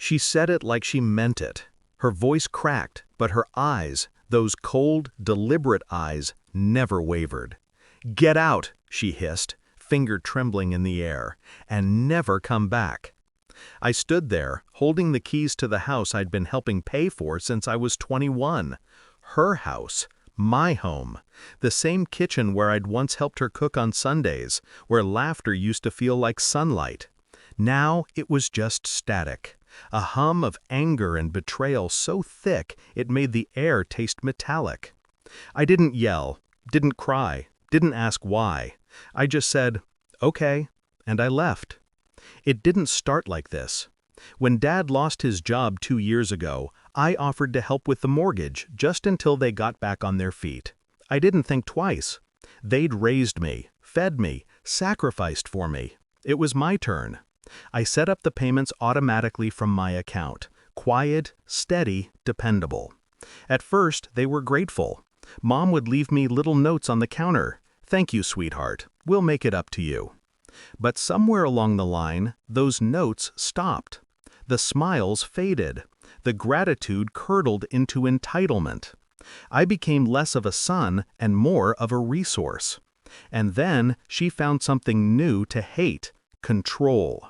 She said it like she meant it. Her voice cracked, but her eyes, those cold, deliberate eyes, never wavered. "Get out," she hissed, finger trembling in the air, "and never come back." I stood there, holding the keys to the house I'd been helping pay for since I was 21. Her house, my home, the same kitchen where I'd once helped her cook on Sundays, where laughter used to feel like sunlight. Now it was just static, a hum of anger and betrayal so thick it made the air taste metallic. I didn't yell, didn't cry, didn't ask why. I just said, "Okay," and I left. It didn't start like this. When Dad lost his job 2 years ago, I offered to help with the mortgage just until they got back on their feet. I didn't think twice. They'd raised me, fed me, sacrificed for me. It was my turn. I set up the payments automatically from my account. Quiet, steady, dependable. At first, they were grateful. Mom would leave me little notes on the counter. "Thank you, sweetheart. We'll make it up to you." But somewhere along the line, those notes stopped. The smiles faded. The gratitude curdled into entitlement. I became less of a son and more of a resource. And then she found something new to hate: control.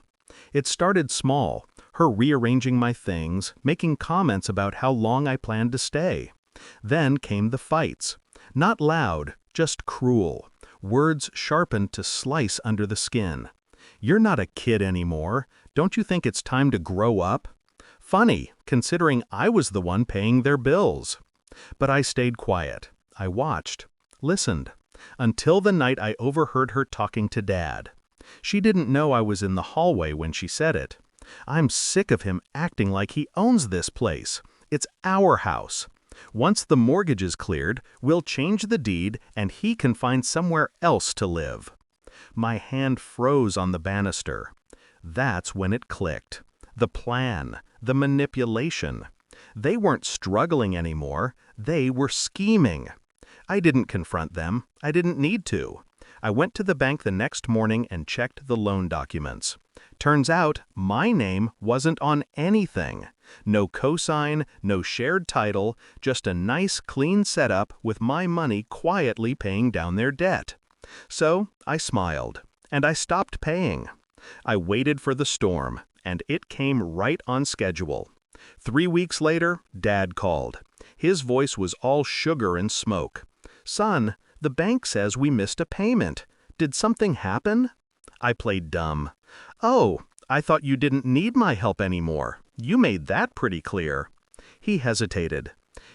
It started small, her rearranging my things, making comments about how long I planned to stay. Then came the fights. Not loud, just cruel. Words sharpened to slice under the skin. "You're not a kid anymore. Don't you think it's time to grow up?" Funny, considering I was the one paying their bills. But I stayed quiet. I watched, listened, until the night I overheard her talking to Dad. She didn't know I was in the hallway when she said it. "I'm sick of him acting like he owns this place. It's our house. Once the mortgage is cleared, we'll change the deed and he can find somewhere else to live." My hand froze on the banister. That's when it clicked. The plan, the manipulation. They weren't struggling anymore. They were scheming. I didn't confront them. I didn't need to. I went to the bank the next morning and checked the loan documents. Turns out my name wasn't on anything. No cosign, no shared title, just a nice clean setup with my money quietly paying down their debt. So I smiled, and I stopped paying. I waited for the storm, and it came right on schedule. 3 weeks later, Dad called. His voice was all sugar and smoke. "Son, the bank says we missed a payment. Did something happen?" I played dumb. "Oh, I thought you didn't need my help anymore. You made that pretty clear." He hesitated.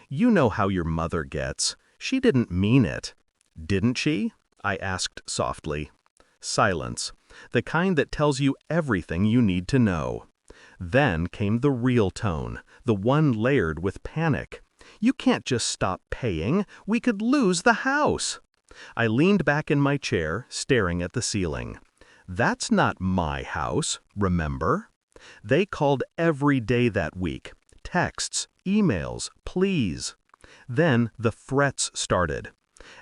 "You know how your mother gets. She didn't mean it." "Didn't she?" I asked softly. Silence, the kind that tells you everything you need to know. Then came the real tone, the one layered with panic. "You can't just stop paying. We could lose the house." I leaned back in my chair, staring at the ceiling. "That's not my house, remember?" They called every day that week. Texts, emails, pleas. Then the threats started.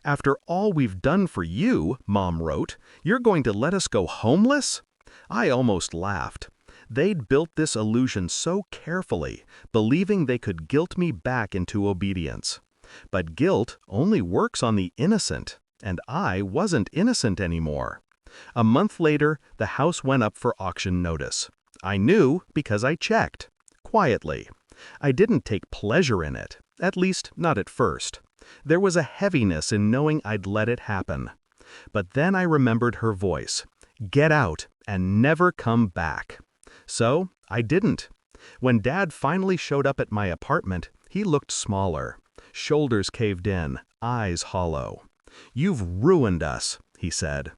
"After all we've done for you," Mom wrote, "you're going to let us go homeless?" I almost laughed. They'd built this illusion so carefully, believing they could guilt me back into obedience. But guilt only works on the innocent, and I wasn't innocent anymore. A month later, the house went up for auction notice. I knew because I checked. Quietly. I didn't take pleasure in it, at least not at first. There was a heaviness in knowing I'd let it happen. But then I remembered her voice. "Get out and never come back." So I didn't. When Dad finally showed up at my apartment, he looked smaller. Shoulders caved in, eyes hollow. "You've ruined us," he said.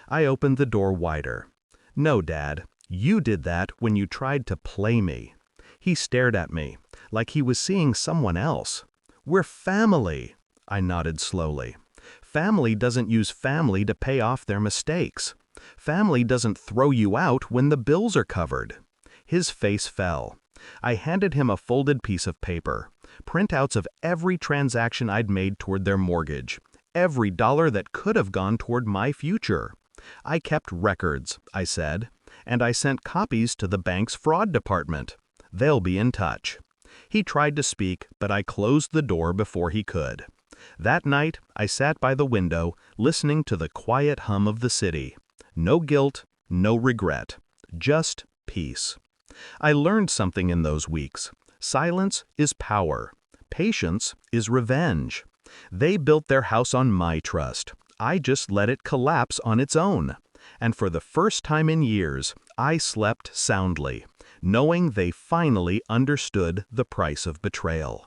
I opened the door wider. "No, Dad, you did that when you tried to play me." He stared at me, like he was seeing someone else. "We're family," I nodded slowly. Family doesn't use family to pay off their mistakes. Family doesn't throw you out when the bills are covered. His face fell. I handed him a folded piece of paper, printouts of every transaction I'd made toward their mortgage, every dollar that could have gone toward my future. "I kept records," I said, "and I sent copies to the bank's fraud department. They'll be in touch." He tried to speak, but I closed the door before he could. That night, I sat by the window, listening to the quiet hum of the city. No guilt, no regret, just peace. I learned something in those weeks. Silence is power. Patience is revenge. They built their house on my trust. I just let it collapse on its own. And for the first time in years, I slept soundly, knowing they finally understood the price of betrayal.